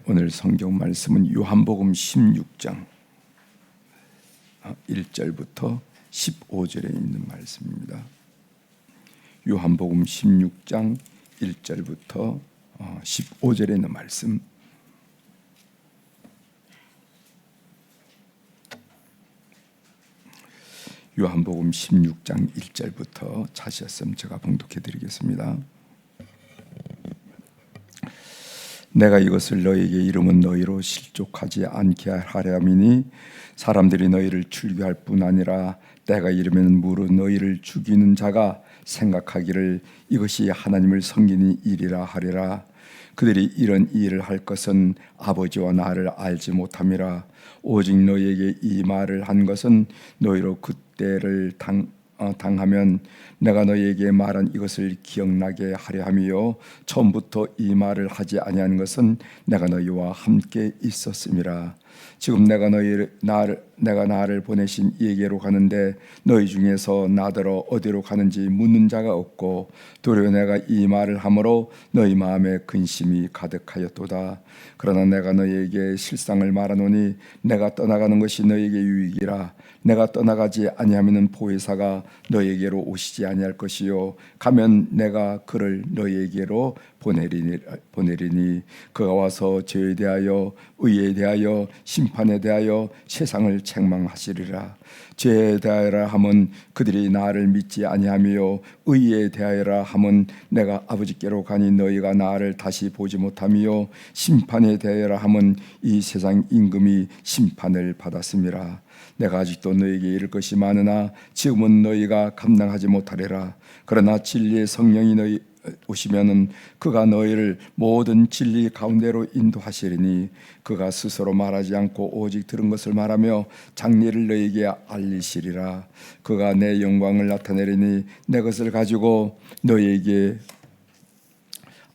오늘 성경 말씀은 요한복음 16장 1절부터 15절에 있는 말씀입니다. 요한복음 16장 1절부터 15절에 있는 말씀. 요한복음 16장 1절부터 찾으셨으면 제가 봉독해 드리겠습니다. 내가 이것을 너희에게 이름은 너희로 실족하지 않게 하려 함이니 사람들이 너희를 출교할 뿐 아니라 때가 이르면 무릇 너희를 죽이는 자가 생각하기를 이것이 하나님을 섬기는 일이라 하리라. 그들이 이런 일을 할 것은 아버지와 나를 알지 못함이라. 오직 너희에게 이 말을 한 것은 너희로 그때를 당하면 내가 너희에게 말한 이것을 기억나게 하려 함이요 처음부터 이 말을 하지 아니한 것은 내가 너희와 함께 있었음이라. 지금 내가 나를 보내신 이에게로 가는데 너희 중에서 나더러 어디로 가는지 묻는 자가 없고 도리어 내가 이 말을 함으로 너희 마음에 근심이 가득하였도다. 그러나 내가 너희에게 실상을 말하노니 내가 떠나가는 것이 너희에게 유익이라. 내가 떠나가지 아니하면은 보혜사가 너희에게로 오시지 아니할 것이요 가면 내가 그를 너희에게로 보내리니 그가 와서 죄에 대하여 의에 대하여 심판에 대하여 세상을 책망하시리라. 죄에 대하여라 함은 그들이 나를 믿지 아니하며 의에 대하여라 함은 내가 아버지께로 가니 너희가 나를 다시 보지 못하며 심판에 대하여라 함은 이 세상 임금이 심판을 받았음이라. 내가 아직도 너희에게 이를 것이 많으나 지금은 너희가 감당하지 못하리라. 그러나 진리의 성령이 너희 오시면은 그가 너희를 모든 진리 가운데로 인도하시리니 그가 스스로 말하지 않고 오직 들은 것을 말하며 장래를 너희에게 알리시리라. 그가 내 영광을 나타내리니 내 것을 가지고 너희에게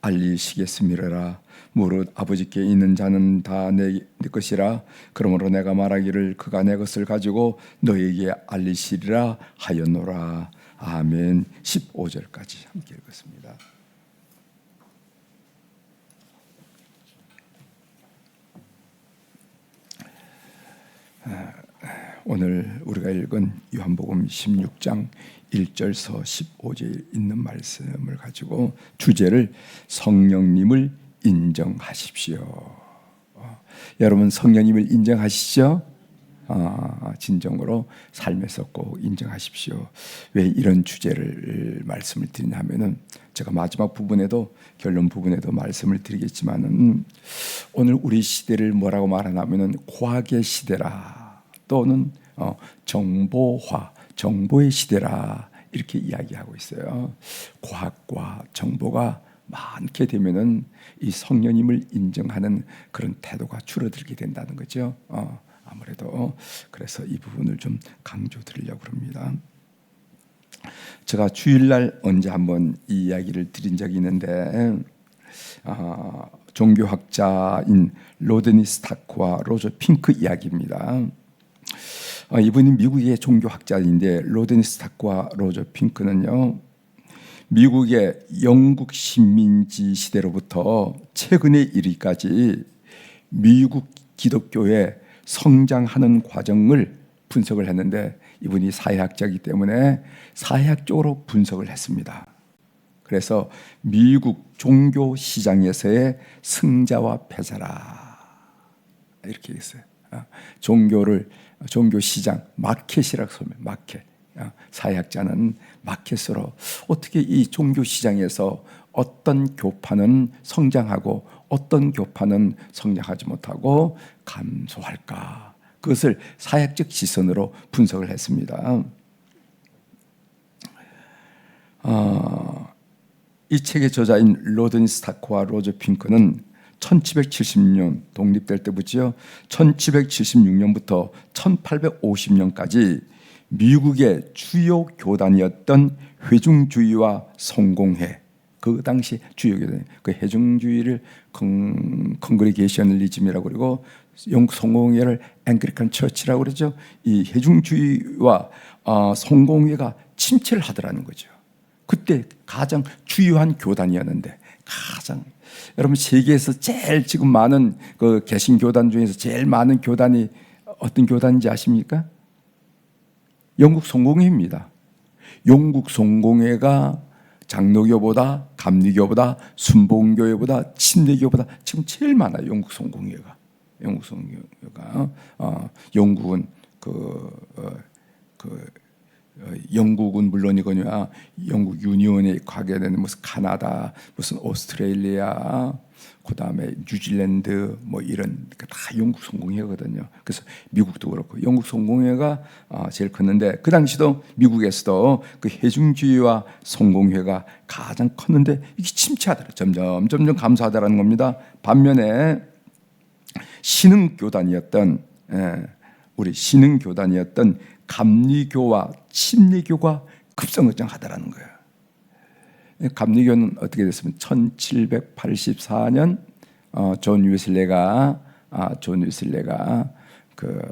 알리시겠음이라. 무릇 아버지께 있는 자는 다 내 것이라. 그러므로 내가 말하기를 그가 내 것을 가지고 너희에게 알리시리라 하였노라. 아멘. 15절까지 함께 읽겠습니다. 오늘 우리가 읽은 요한복음 16장 1절서 15절 있는 말씀을 가지고 주제를 성령님을 인정하십시오. 여러분 성령님을 인정하시죠? 진정으로 삶에서 꼭 인정하십시오. 왜 이런 주제를 말씀을 드리냐면은 제가 마지막 부분에도 결론 부분에도 말씀을 드리겠지만은 오늘 우리 시대를 뭐라고 말하냐면은 과학의 시대라 또는 정보화 정보의 시대라 이렇게 이야기하고 있어요. 과학과 정보가 많게 되면은 이 성령님을 인정하는 그런 태도가 줄어들게 된다는 거죠. 아무래도 그래서 이 부분을 좀 강조드리려고 합니다. 제가 주일날 언제 한번 이 이야기를 드린 적이 있는데 종교학자인 로드니 스타크와 로저 핑크 이야기입니다. 이분이 미국의 종교학자인데 로드니 스타크와 로저 핑크는요 미국의 영국 식민지 시대로부터 최근에 이르기까지 미국 기독교의 성장하는 과정을 분석을 했는데 이분이 사회학자이기 때문에 사회학적으로 분석을 했습니다. 그래서 미국 종교 시장에서의 승자와 패자라 이렇게 했어요. 종교 시장 마켓이라고 하면 마켓. 사회학자는 마켓으로 어떻게 이 종교 시장에서 어떤 교파는 성장하고 어떤 교파는 성장하지 못하고 감소할까? 그것을 사회학적 시선으로 분석을 했습니다. 이 책의 저자인 로드니 스타크와 로저 핑크는 1770년 독립될 때부터 1776년부터 1850년까지 미국의 주요 교단이었던 회중주의와 성공회 그 당시 주요 교단 그 회중주의를 컨그리게이셔널리즘이라고 그러고 영국 성공회를 앵글리칸 처치라고 그러죠. 이 회중주의와 성공회가 침체를 하더라는 거죠. 그때 가장 주요한 교단이었는데 가장 여러분 세계에서 제일 지금 많은 그 개신 교단 중에서 제일 많은 교단이 어떤 교단인지 아십니까? 영국 성공회입니다. 영국 성공회가 장로교보다 감리교보다 순복음교회보다 침례교보다 지금 제일 많아요. 영국 성공회가. 영국은 영국은 물론이거니와 영국 유니온에 가게 되는 무슨 카나다, 무슨 오스트레일리아, 그 다음에 뉴질랜드 뭐 이런 다 영국 성공회거든요. 그래서 미국도 그렇고 영국 성공회가 제일 컸는데 그 당시도 미국에서도 그 해중주의와 성공회가 가장 컸는데 이게 침체하더라. 점점 감소하더라는 겁니다. 반면에 신흥교단이었던 우리 신흥교단이었던 감리교와 침례교가 급성장하더라는 거예요. 감리교는 어떻게 됐으면 1784년 존 웨슬레가 그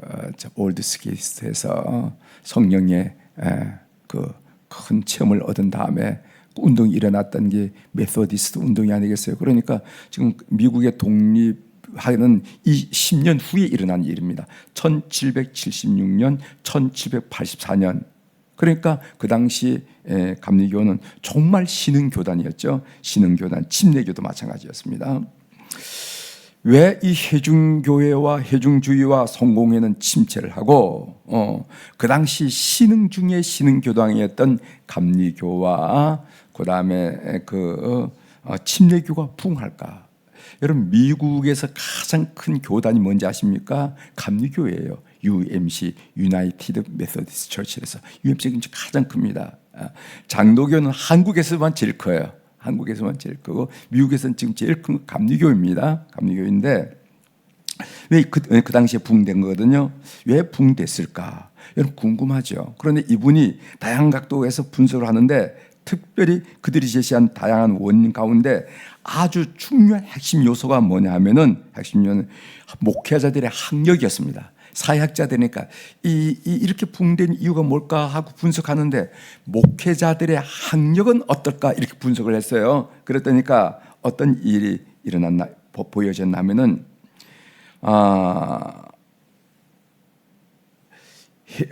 올드스게이트에서 성령의 그 큰 체험을 얻은 다음에 운동이 일어났던 게 메소디스트 운동이 아니겠어요? 그러니까 지금 미국의 독립하는 이 10년 후에 일어난 일입니다. 1776년, 1784년. 그러니까 그 당시 감리교는 정말 신흥교단이었죠. 신흥교단, 침례교도 마찬가지였습니다. 왜 이 해중교회와 해중주의와 성공회는 침체를 하고 그 당시 신흥 중에 신흥교단이었던 감리교와 그 다음에 침례교가 부흥할까? 여러분 미국에서 가장 큰 교단이 뭔지 아십니까? 감리교회예요. UMC, 유나이티드 메소디스트 처치에서 UMC가 가장 큽니다. 장로교는 한국에서만 제일 커요. 한국에서만 제일 크고 미국에서는 지금 제일 큰 감리교입니다. 감리교인데 왜 그 당시에 부흥된 거거든요. 왜 부흥됐을까? 여러분 궁금하죠. 그런데 이분이 다양한 각도에서 분석을 하는데 특별히 그들이 제시한 다양한 원인 가운데 아주 중요한 핵심 요소가 뭐냐 하면은 핵심 요소는 목회자들의 학력이었습니다. 사회학자들이니까 이렇게 부흥된 이유가 뭘까 하고 분석하는데 목회자들의 학력은 어떨까 이렇게 분석을 했어요. 그랬더니까 어떤 일이 보여졌냐면은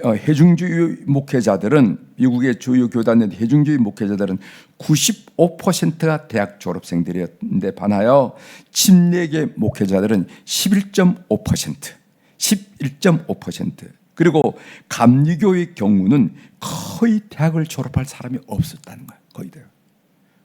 해중주의 목회자들은 미국의 주요 교단의 해중주의 목회자들은 95%가 대학 졸업생들이었는데 반하여 침례계 목회자들은 11.5% 그리고 감리교의 경우는 거의 대학을 졸업할 사람이 없었다는 거예요. 거의 대요.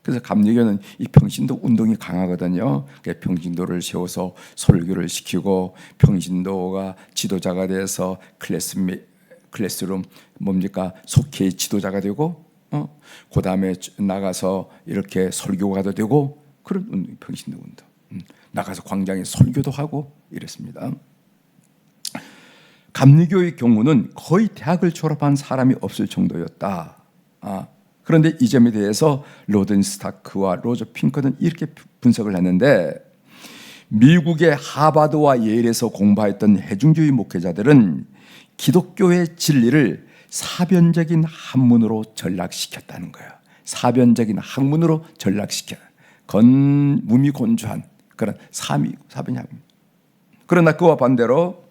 그래서 감리교는 이 평신도 운동이 강하거든요. 평신도를 세워서 설교를 시키고 평신도가 지도자가 돼서 클래스룸 뭡니까 속회의 지도자가 되고 그 다음에 나가서 이렇게 설교가도 되고 그런 운동, 평신도 운동. 나가서 광장에 설교도 하고 이랬습니다. 감리교의 경우는 거의 대학을 졸업한 사람이 없을 정도였다. 그런데 이 점에 대해서 로든 스타크와 로저 핑커는 이렇게 분석을 했는데 미국의 하버드와 예일에서 공부했던 해중주의 목회자들은 기독교의 진리를 사변적인 학문으로 전락시켰다는 거예요. 사변적인 학문으로 전락시켜 무미곤주한 그런 사변학. 그러나 그와 반대로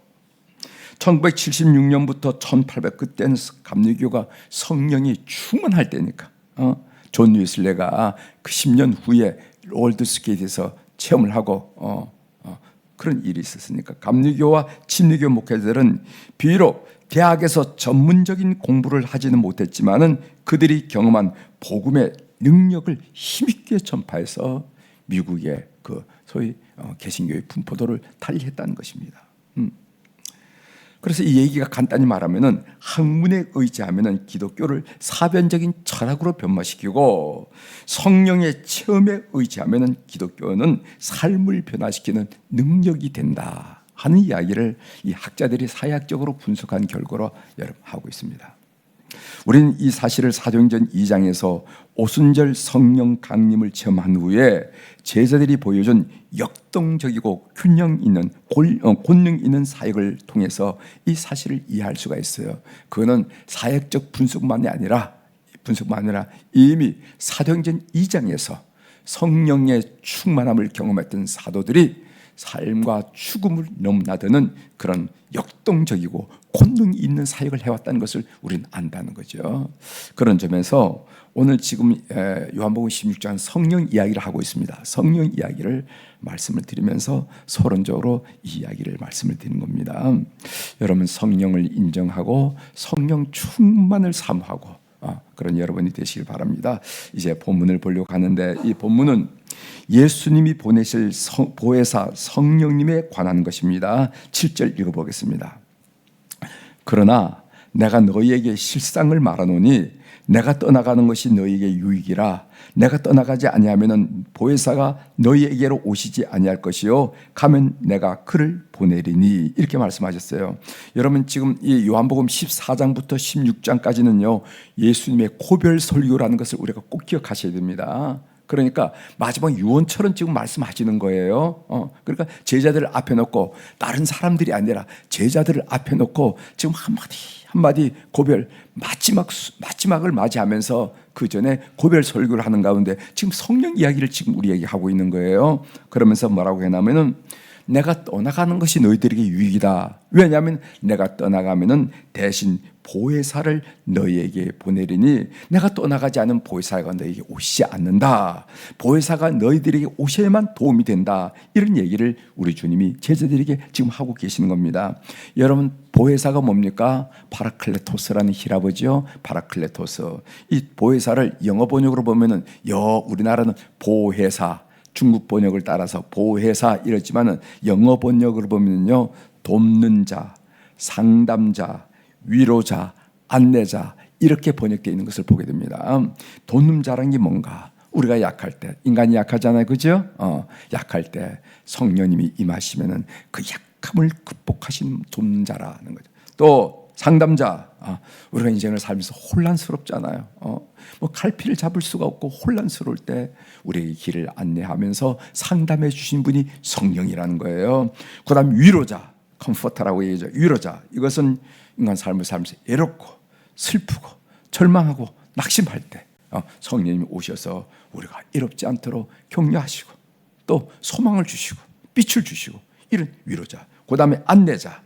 1976년부터 1800 그때는 감리교가 성령이 충만할 때니까 존 웨슬레가 그 10년 후에 올드스게이트에서 체험을 하고 그런 일이 있었으니까 감리교와 침례교 목회자들은 비록 대학에서 전문적인 공부를 하지는 못했지만은 그들이 경험한 복음의 능력을 힘있게 전파해서 미국의 그 소위 개신교의 분포도를 달리했다는 것입니다. 그래서 이 얘기가 간단히 말하면은 학문에 의지하면은 기독교를 사변적인 철학으로 변화시키고 성령의 체험에 의지하면은 기독교는 삶을 변화시키는 능력이 된다 하는 이야기를 이 학자들이 사회학적으로 분석한 결과로 여러분 하고 있습니다. 우리는 이 사실을 사도행전 2장에서 오순절 성령 강림을 체험한 후에 제자들이 보여준 역동적이고 균형 있는 권능 있는 사역을 통해서 이 사실을 이해할 수가 있어요. 그거는 사역적 분석만이 아니라 이미 사도행전 2장에서 성령의 충만함을 경험했던 사도들이 삶과 죽음을 넘나드는 그런 역동적이고 권능이 있는 사역을 해왔다는 것을 우리는 안다는 거죠. 그런 점에서 오늘 지금 요한복음 16장 성령 이야기를 하고 있습니다. 성령 이야기를 말씀을 드리면서 서론적으로 이 이야기를 말씀을 드리는 겁니다. 여러분, 성령을 인정하고 성령 충만을 사모하고 그런 여러분이 되시길 바랍니다. 이제 본문을 보려고 하는데, 이 본문은 예수님이 보내실 보혜사 성령님에 관한 것입니다. 7절 읽어보겠습니다. 그러나 내가 너희에게 실상을 말하노니 내가 떠나가는 것이 너희에게 유익이라. 내가 떠나가지 아니하면은 보혜사가 너희에게로 오시지 아니할 것이요 가면 내가 그를 보내리니. 이렇게 말씀하셨어요. 여러분, 지금 이 요한복음 14장부터 16장까지는요 예수님의 고별 설교라는 것을 우리가 꼭 기억하셔야 됩니다. 그러니까 마지막 유언처럼 지금 말씀하시는 거예요. 그러니까 제자들을 앞에 놓고, 다른 사람들이 아니라 제자들을 앞에 놓고 지금 한마디 고별 마지막을 맞이하면서 그 전에 고별 설교를 하는 가운데 지금 성령 이야기를 지금 우리에게 하고 있는 거예요. 그러면서 뭐라고 했냐면은 내가 떠나가는 것이 너희들에게 유익이다. 왜냐하면 내가 떠나가면은 대신 보혜사를 너희에게 보내리니 내가 떠나가지 않은 보혜사가 너희에게 오시지 않는다. 보혜사가 너희들에게 오셔야만 도움이 된다. 이런 얘기를 우리 주님이 제자들에게 지금 하고 계시는 겁니다. 여러분, 보혜사가 뭡니까? 파라클레토스라는 히라버지요. 파라클레토스. 이 보혜사를 영어 번역으로 보면은 우리나라는 보혜사, 중국 번역을 따라서 보혜사 이랬지만은 영어 번역으로 보면요 돕는 자, 상담자, 위로자, 안내자 이렇게 번역되어 있는 것을 보게 됩니다. 돕는 자라는 게 뭔가? 우리가 약할 때, 인간이 약하잖아요, 그죠? 약할 때 성령님이 임하시면은 그 약함을 극복하신 돕는 자라는 거죠. 또 상담자, 우리가 인생을 살면서 혼란스럽잖아요. 뭐 갈피를 잡을 수가 없고 혼란스러울 때 우리에게 길을 안내하면서 상담해 주신 분이 성령이라는 거예요. 그다음 위로자, 컴포터라고 얘기하죠. 위로자, 이것은 인간 삶을 살면서 외롭고 슬프고 절망하고 낙심할 때 성령님이 오셔서 우리가 외롭지 않도록 격려하시고 또 소망을 주시고 빛을 주시고, 이런 위로자. 그 다음에 안내자,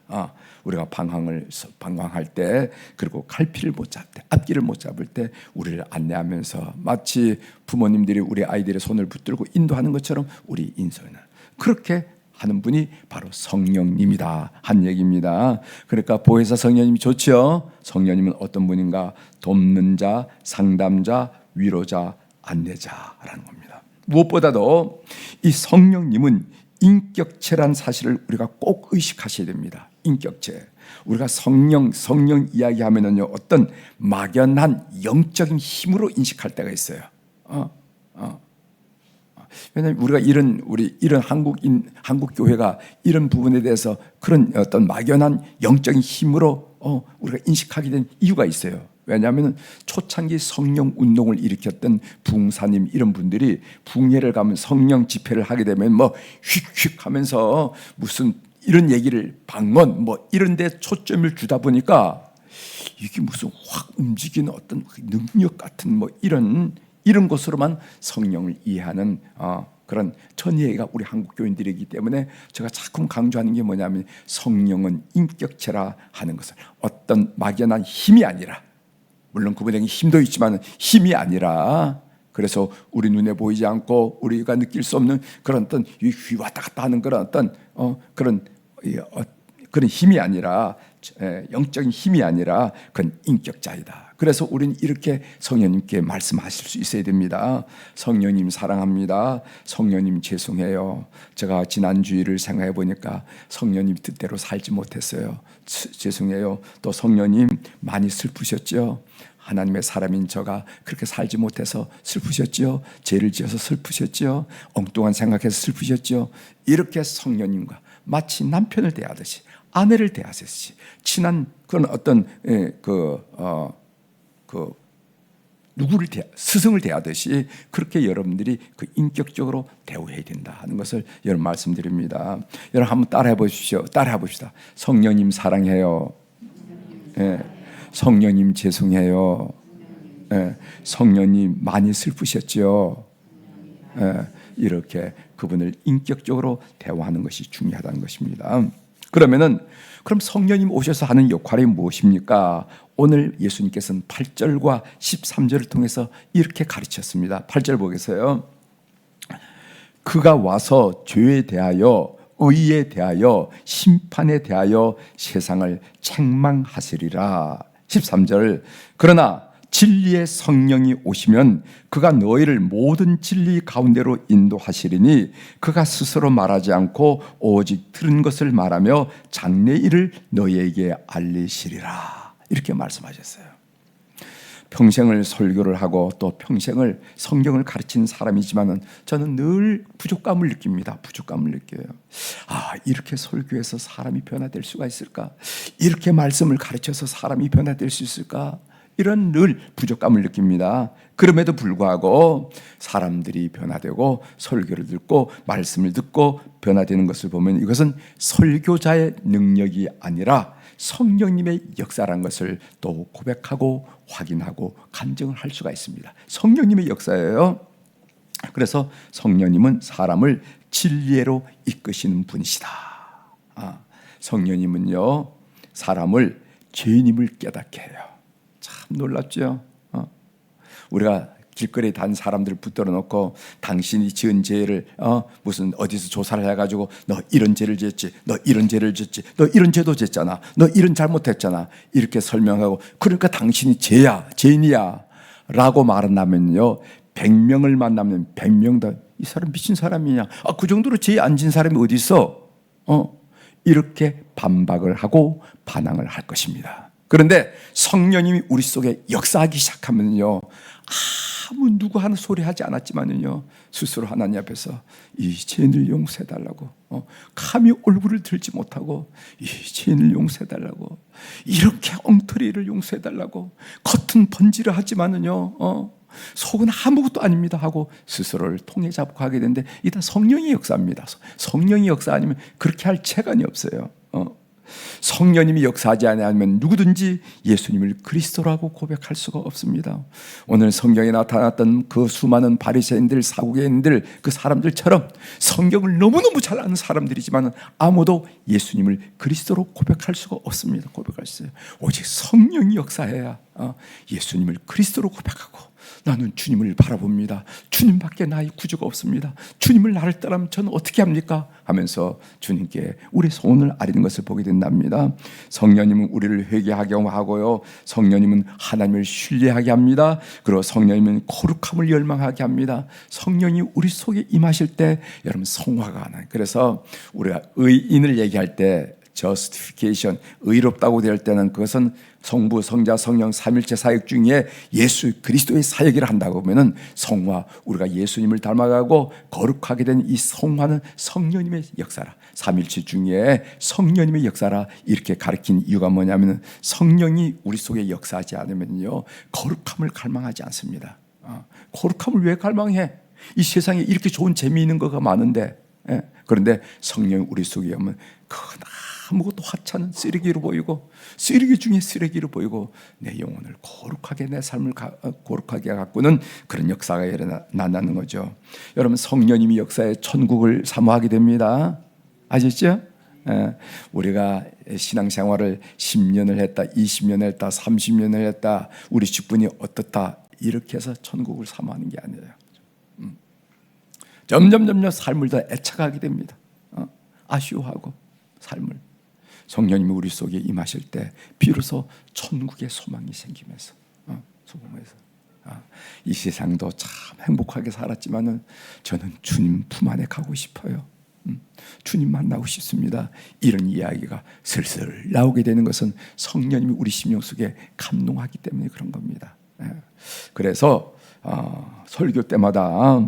우리가 방황할 때, 그리고 갈피를 못 잡을 때, 앞길을 못 잡을 때 우리를 안내하면서 마치 부모님들이 우리 아이들의 손을 붙들고 인도하는 것처럼 우리 인도하는, 그렇게 하는 분이 바로 성령님이다 한 얘기입니다. 그러니까 보혜사 성령님이 좋죠. 성령님은 어떤 분인가? 돕는 자, 상담자, 위로자, 안내자라는 겁니다. 무엇보다도 이 성령님은 인격체란 사실을 우리가 꼭 의식하셔야 됩니다. 인격체. 우리가 성령 이야기하면은요 어떤 막연한 영적인 힘으로 인식할 때가 있어요. 왜냐하면 우리가 이런 한국 교회가 이런 부분에 대해서 그런 어떤 막연한 영적인 힘으로 우리가 인식하게 된 이유가 있어요. 왜냐하면 초창기 성령 운동을 일으켰던 부흥사님 이런 분들이 부흥회를 가면 성령 집회를 하게 되면 뭐 휙휙 하면서 무슨 이런 얘기를 방언 뭐 이런 데 초점을 주다 보니까 이게 무슨 확 움직이는 어떤 능력 같은 뭐 이런 것으로만 성령을 이해하는 그런 전이해가 우리 한국 교인들이기 때문에 제가 자꾸 강조하는 게 뭐냐면 성령은 인격체라 하는 것을 어떤 막연한 힘이 아니라, 물론 그분에게 힘도 있지만 힘이 아니라, 그래서 우리 눈에 보이지 않고 우리가 느낄 수 없는 그런 어떤 왔다 갔다 하는 그런 어떤 그런 힘이 아니라, 영적인 힘이 아니라 그건 인격자이다. 그래서 우리는 이렇게 성령님께 말씀하실 수 있어야 됩니다. 성령님 사랑합니다. 성령님 죄송해요. 제가 지난 주일을 생각해 보니까 성령님 뜻대로 살지 못했어요. 죄송해요. 또 성령님 많이 슬프셨죠. 하나님의 사람인 저가 그렇게 살지 못해서 슬프셨죠. 죄를 지어서 슬프셨죠. 엉뚱한 생각해서 슬프셨죠. 이렇게 성령님과 마치 남편을 대하듯이, 아내를 대하듯이, 친한 그런 어떤 누구를 스승을 대하듯이 그렇게 여러분들이 그 인격적으로 대우해야 된다 하는 것을 여러분 말씀드립니다. 여러분 한번 따라해 보십시오. 따라해 봅시다. 성령님 사랑해요. 성령님 죄송해요. 성령님 많이 슬프셨죠. 이렇게 그분을 인격적으로 대화하는 것이 중요하다는 것입니다. 그럼 성령님 오셔서 하는 역할이 무엇입니까? 오늘 예수님께서는 8절과 13절을 통해서 이렇게 가르쳤습니다. 8절 보겠어요. 그가 와서 죄에 대하여, 의에 대하여, 심판에 대하여 세상을 책망하시리라. 13절, 그러나 진리의 성령이 오시면 그가 너희를 모든 진리 가운데로 인도하시리니 그가 스스로 말하지 않고 오직 들은 것을 말하며 장래일을 너희에게 알리시리라. 이렇게 말씀하셨어요. 평생을 설교를 하고 또 평생을 성경을 가르치는 사람이지만은 저는 늘 부족감을 느낍니다. 부족감을 느껴요. 이렇게 설교해서 사람이 변화될 수가 있을까? 이렇게 말씀을 가르쳐서 사람이 변화될 수 있을까? 이런 늘 부족감을 느낍니다. 그럼에도 불구하고 사람들이 변화되고 설교를 듣고 말씀을 듣고 변화되는 것을 보면 이것은 설교자의 능력이 아니라 성령님의 역사라는 것을 또 고백하고 확인하고 간증을 할 수가 있습니다. 성령님의 역사예요. 그래서 성령님은 사람을 진리로 이끄시는 분이시다. 성령님은요, 사람을 죄인임을 깨닫게 해요. 참 놀랍죠. 우리가 길거리에 단 사람들을 붙들어 놓고 당신이 지은 죄를 무슨 어디서 조사를 해가지고 너 이런 죄를 지었지, 너 이런 죄를 지었지, 너 이런 죄도 지었잖아, 너 이런 잘못했잖아, 이렇게 설명하고 그러니까 당신이 죄야, 죄인이야 라고 말한다면요, 100명을 만나면 100명 다 이 사람 미친 사람이냐, 그 정도로 죄 안 진 사람이 어디 있어? 이렇게 반박을 하고 반항을 할 것입니다. 그런데 성령님이 우리 속에 역사하기 시작하면요, 아무 누구 하는 소리 하지 않았지만요, 스스로 하나님 앞에서 이 죄인을 용서해달라고, 감히 얼굴을 들지 못하고 이 죄인을 용서해달라고, 이렇게 엉터리를 용서해달라고, 겉은 번지를 하지만은요, 속은 아무것도 아닙니다 하고 스스로를 통해 잡고 하게 되는데, 일단 성령의 역사입니다. 성령의 역사 아니면 그렇게 할 채간이 없어요. 성령님이 역사하지 않으면 누구든지 예수님을 그리스도라고 고백할 수가 없습니다. 오늘 성경에 나타났던 그 수많은 바리새인들, 사두개인들, 그 사람들처럼 성경을 너무너무 잘 아는 사람들이지만 아무도 예수님을 그리스도로 고백할 수가 없습니다. 고백할 수 없어요. 오직 성령이 역사해야 예수님을 그리스도로 고백하고, 나는 주님을 바라봅니다, 주님밖에 나의 구주가 없습니다, 주님을 나를 따르면 저는 어떻게 합니까? 하면서 주님께 우리의 소원을 아리는 것을 보게 된답니다. 성령님은 우리를 회개하게 하고요, 성령님은 하나님을 신뢰하게 합니다. 그리고 성령님은 거룩함을 열망하게 합니다. 성령이 우리 속에 임하실 때 여러분 성화가 나요. 그래서 우리가 의인을 얘기할 때 justification, 의롭다고 될 때는 그것은 성부, 성자, 성령 삼일체 사역 중에 예수 그리스도의 사역을 한다고 하면은 성화, 우리가 예수님을 닮아가고 거룩하게 된 이 성화는 성령님의 역사라, 삼일체 중에 성령님의 역사라, 이렇게 가르친 이유가 뭐냐면은 성령이 우리 속에 역사하지 않으면요, 거룩함을 갈망하지 않습니다. 거룩함을 왜 갈망해? 이 세상에 이렇게 좋은 재미있는 거가 많은데, 그런데 성령이 우리 속에 오면 그건 아무것도 하찮은 쓰레기로 보이고, 쓰레기 중에 쓰레기로 보이고, 내 영혼을 거룩하게, 내 삶을 거룩하게 가꾸는 그런 역사가 일어나는 거죠. 여러분, 성령님이 역사에 천국을 사모하게 됩니다. 아시죠? 우리가 신앙생활을 10년을 했다, 20년을 했다, 30년을 했다, 우리 직분이 어떻다, 이렇게 해서 천국을 사모하는 게 아니에요. 점점 삶을 더 애착하게 됩니다. 아쉬워하고 삶을. 성령님이 우리 속에 임하실 때 비로소 천국의 소망이 생기면서, 이 세상도 참 행복하게 살았지만은 저는 주님 품 안에 가고 싶어요. 주님 만나고 싶습니다. 이런 이야기가 슬슬 나오게 되는 것은 성령님이 우리 심령 속에 감동하기 때문에 그런 겁니다. 그래서 설교 때마다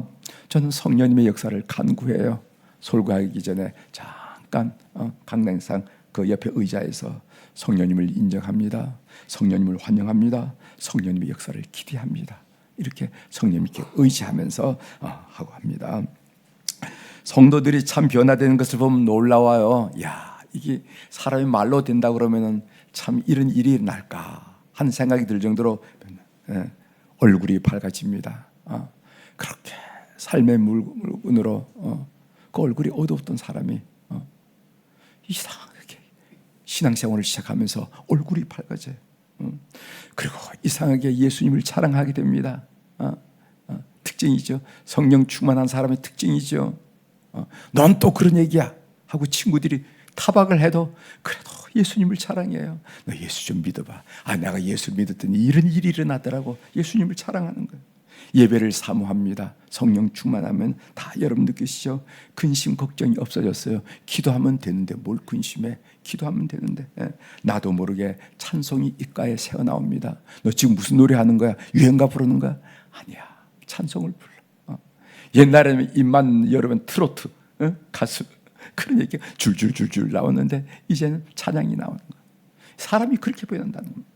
저는 성령님의 역사를 간구해요. 설교하기 전에 잠깐 강당상 그 옆에 의자에서 성령님을 인정합니다. 성령님을 환영합니다. 성령님의 역사를 기대합니다. 이렇게 성령님께 의지하면서 하고 합니다. 성도들이 참 변화되는 것을 보면 놀라워요. 야, 이게 사람이 말로 된다 그러면은 참 이런 일이 날까 하는 생각이 들 정도로 얼굴이 밝아집니다. 그렇게 삶의 물건으로 그 얼굴이 어두웠던 사람이 이상하게 신앙생활을 시작하면서 얼굴이 밝아져요. 그리고 이상하게 예수님을 자랑하게 됩니다. 특징이죠. 성령 충만한 사람의 특징이죠. 넌 또 그런 얘기야 하고 친구들이 타박을 해도 그래도 예수님을 자랑해요. 너 예수 좀 믿어봐. 내가 예수 믿었더니 이런 일이 일어나더라고. 예수님을 자랑하는 거예요. 예배를 사모합니다. 성령 충만하면 다 여러분 느끼시죠? 근심 걱정이 없어졌어요. 기도하면 되는데 뭘 근심해? 기도하면 되는데. 나도 모르게 찬송이 입가에 새어나옵니다. 너 지금 무슨 노래 하는 거야? 유행가 부르는 거야? 아니야, 찬송을 불러. 옛날에는 입만 열으면 트로트 가수 그런 얘기가 줄줄줄줄 나오는데 이제는 찬양이 나오는 거예요. 사람이 그렇게 보인다는 겁니다.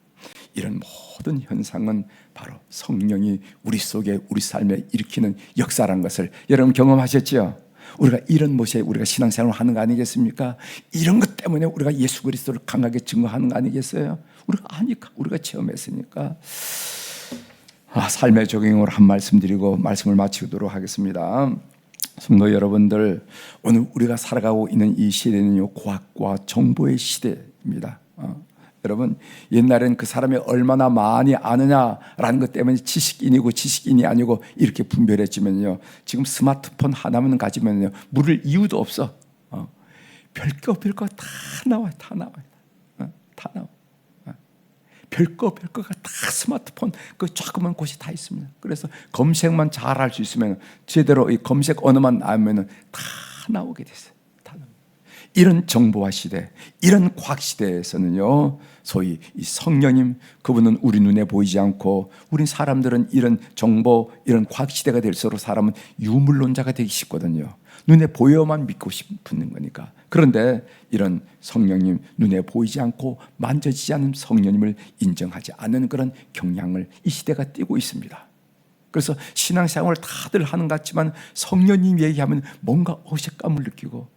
이런 모든 현상은 바로 성령이 우리 속에 우리 삶에 일으키는 역사란 것을 여러분 경험하셨죠? 우리가 이런 모습에 우리가 신앙생활을 하는 거 아니겠습니까? 이런 것 때문에 우리가 예수 그리스도를 강하게 증거하는 거 아니겠어요? 우리가 아니까, 우리가 체험했으니까. 삶의 적용으로 한 말씀 드리고 말씀을 마치도록 하겠습니다. 성도 여러분들, 오늘 우리가 살아가고 있는 이 시대는요, 과학과 정보의 시대입니다. 여러분, 옛날엔 그 사람이 얼마나 많이 아느냐라는 것 때문에 지식인이고 지식인이 아니고 이렇게 분별했지만요, 지금 스마트폰 하나만 가지면요, 물을 이유도 없어. 별거 다 나와요. 다 나와요. 별거가 다 스마트폰 그 조그만 곳이 다 있습니다. 그래서 검색만 잘 할 수 있으면 제대로 이 검색 언어만 알면은 다 나오게 됐어요. 다 나오게. 이런 정보화 시대, 이런 과학 시대에서는요, 소위 이 성령님, 그분은 우리 눈에 보이지 않고, 우린 사람들은 이런 정보, 이런 과학 시대가 될수록 사람은 유물론자가 되기 쉽거든요. 눈에 보여만 믿고 싶은 거니까. 그런데 이런 성령님, 눈에 보이지 않고 만져지지 않는 성령님을 인정하지 않는 그런 경향을 이 시대가 띠고 있습니다. 그래서 신앙생활을 다들 하는 것 같지만 성령님 얘기하면 뭔가 어색감을 느끼고,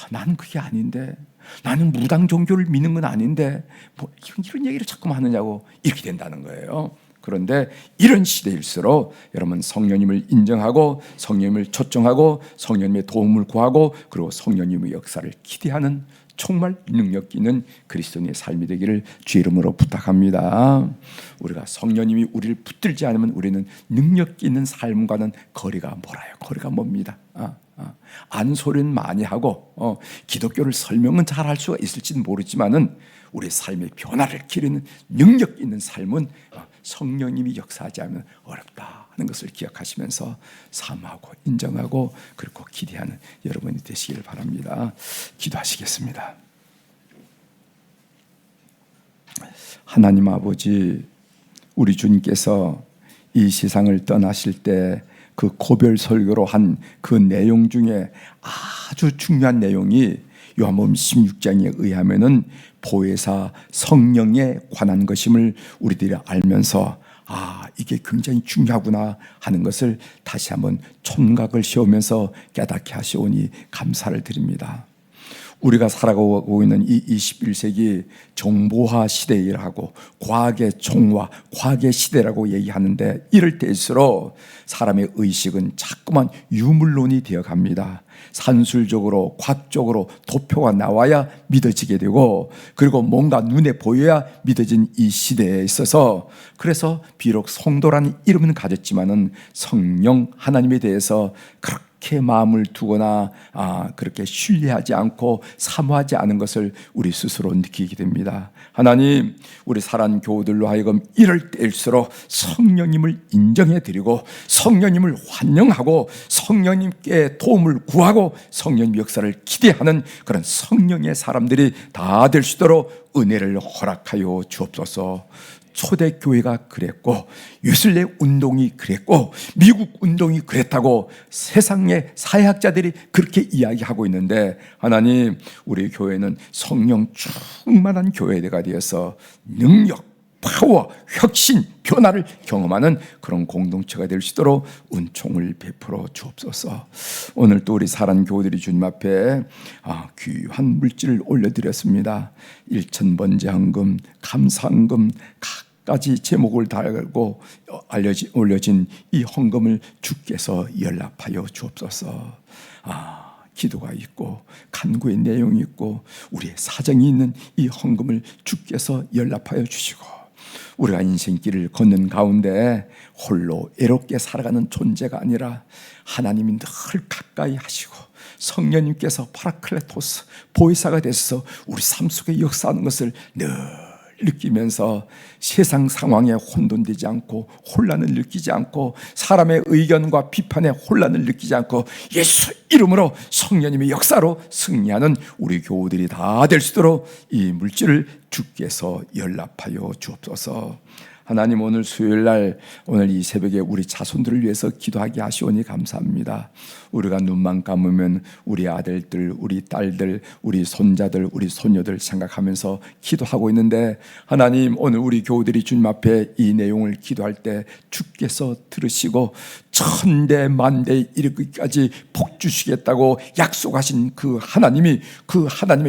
나는 그게 아닌데, 나는 무당 종교를 믿는 건 아닌데 뭐 이런 얘기를 자꾸만 하느냐고 이렇게 된다는 거예요. 그런데 이런 시대일수록 여러분 성령님을 인정하고 성령님을 초청하고 성령님의 도움을 구하고 그리고 성령님의 역사를 기대하는 정말 능력 있는 그리스도인의 삶이 되기를 주 이름으로 부탁합니다. 우리가 성령님이 우리를 붙들지 않으면 우리는 능력 있는 삶과는 거리가 멀어요. 거리가 멉니다. 아는 소리는 많이 하고 기독교를 설명은 잘 할 수가 있을지는 모르지만은 우리 삶의 변화를 기르는 능력 있는 삶은 성령님이 역사하지 않으면 어렵다 하는 것을 기억하시면서 사모하고 인정하고 그리고 기대하는 여러분이 되시기를 바랍니다. 기도하시겠습니다. 하나님 아버지, 우리 주님께서 이 세상을 떠나실 때 그 고별 설교로 한 그 내용 중에 아주 중요한 내용이 요한복음 16장에 의하면은 보혜사 성령에 관한 것임을 우리들이 알면서 이게 굉장히 중요하구나 하는 것을 다시 한번 촌각을 씌우면서 깨닫게 하시오니 감사를 드립니다. 우리가 살아가고 있는 이 21세기 정보화 시대라고, 과학의 종화, 과학의 시대라고 얘기하는데 이럴 때일수록 사람의 의식은 자꾸만 유물론이 되어갑니다. 산술적으로 과학적으로 도표가 나와야 믿어지게 되고, 그리고 뭔가 눈에 보여야 믿어진 이 시대에 있어서, 그래서 비록 성도라는 이름은 가졌지만은 성령 하나님에 대해서 그렇게 마음을 두거나 그렇게 신뢰하지 않고 사모하지 않은 것을 우리 스스로 느끼게 됩니다. 하나님, 우리 사랑 교우들로 하여금 이럴 때일수록 성령님을 인정해드리고 성령님을 환영하고 성령님께 도움을 구하고 성령님 역사를 기대하는 그런 성령의 사람들이 다 될 수 있도록 은혜를 허락하여 주옵소서. 초대교회가 그랬고, 유슬레 운동이 그랬고, 미국 운동이 그랬다고 세상의 사회학자들이 그렇게 이야기하고 있는데, 하나님, 우리 교회는 성령 충만한 교회가 되어서 능력, 파워, 혁신, 변화를 경험하는 그런 공동체가 될 수 있도록 은총을 베풀어 주옵소서. 오늘 또 우리 사랑 교우들이 주님 앞에 귀한 물질을 올려드렸습니다. 1,000번째 헌금, 감사헌금 까지 제목을 달고 올려진 이 헌금을 주께서 연락하여 주옵소서. 기도가 있고 간구의 내용이 있고 우리의 사정이 있는 이 헌금을 주께서 연락하여 주시고, 우리가 인생길을 걷는 가운데 홀로 애롭게 살아가는 존재가 아니라 하나님이 늘 가까이 하시고 성령님께서 파라클레토스 보혜사가 되셔서 우리 삶 속에 역사하는 것을 늘 느끼면서 세상 상황에 혼돈되지 않고 혼란을 느끼지 않고 사람의 의견과 비판에 혼란을 느끼지 않고 예수 이름으로 성령님의 역사로 승리하는 우리 교우들이 다 될 수 있도록 이 물질을 주께서 연락하여 주옵소서. 하나님, 오늘 수요일날 오늘 이 새벽에 우리 자손들을 위해서 기도하게 하시오니 감사합니다. 우리가 눈만 감으면 우리 아들들, 우리 딸들, 우리 손자들, 우리 손녀들 생각하면서 기도하고 있는데, 하나님, 오늘 우리 교우들이 주님 앞에 이 내용을 기도할 때 주께서 들으시고 천대 만대 이르기까지 복 주시겠다고 약속하신 그 하나님의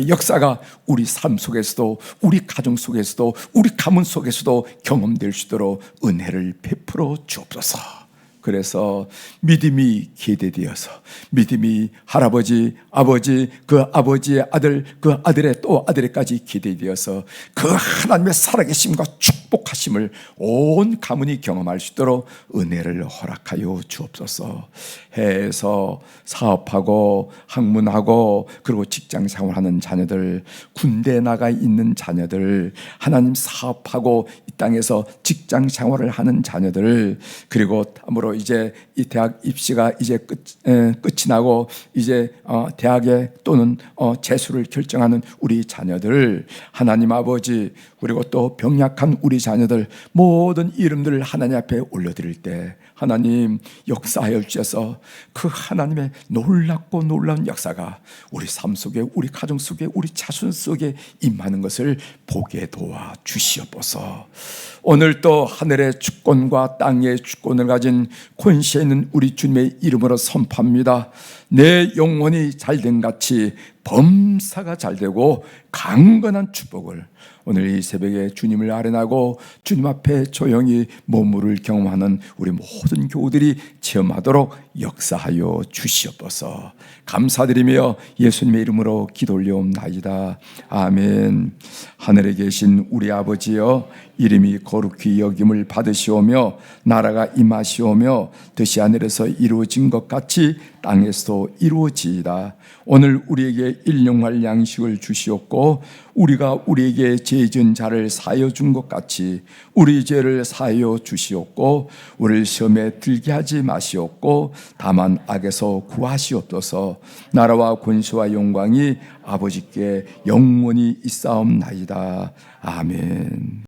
역사가 우리 삶 속에서도, 우리 가정 속에서도, 우리 가문 속에서도 경험될 수 있도록 은혜를 베풀어 주옵소서. 그래서 믿음이 기대되어서 믿음이 할아버지, 아버지, 그 아버지의 아들, 그 아들의 또 아들에까지 기대되어서 그 하나님의 살아계심과 축복하심을 온 가문이 경험할 수 있도록 은혜를 허락하여 주옵소서. 해에서 사업하고 학문하고 그리고 직장 생활하는 자녀들, 군대에 나가 있는 자녀들, 하나님 사업하고 이 땅에서 직장 생활을 하는 자녀들, 그리고 다음으로 이제 이 대학 입시가 이제 끝이 나고 이제 대학에 또는 재수를 결정하는 우리 자녀들, 하나님 아버지, 그리고 또 병약한 우리 자녀들 모든 이름들을 하나님 앞에 올려드릴 때 하나님 역사하여 주셔서 그 하나님의 놀랍고 놀라운 역사가 우리 삶 속에, 우리 가정 속에, 우리 자손 속에 임하는 것을 보게 도와 주시옵소서. 오늘 또 하늘의 주권과 땅의 주권을 가진 권세 있는 우리 주님의 이름으로 선포합니다. 내 영혼이 잘된 같이 범사가 잘되고 강건한 축복을 오늘 이 새벽에 주님을 아련하고 주님 앞에 조용히 몸물을 경험하는 우리 모든 교우들이 체험하도록 역사하여 주시옵소서. 감사드리며 예수님의 이름으로 기도 올려옵나이다. 아멘. 하늘에 계신 우리 아버지여, 이름이 거룩히 여김을 받으시오며 나라가 임하시오며 뜻이 하늘에서 이루어진 것 같이 땅에서도 이루어지이다. 오늘 우리에게 일용할 양식을 주시옵고 우리가 우리에게 죄 지은 자를 사하여 준 것 같이 우리 죄를 사하여 주시옵고 우리를 시험에 들게 하지 마시옵고 다만 악에서 구하시옵소서. 나라와 권세와 영광이 아버지께 영원히 있사옵나이다. 아멘.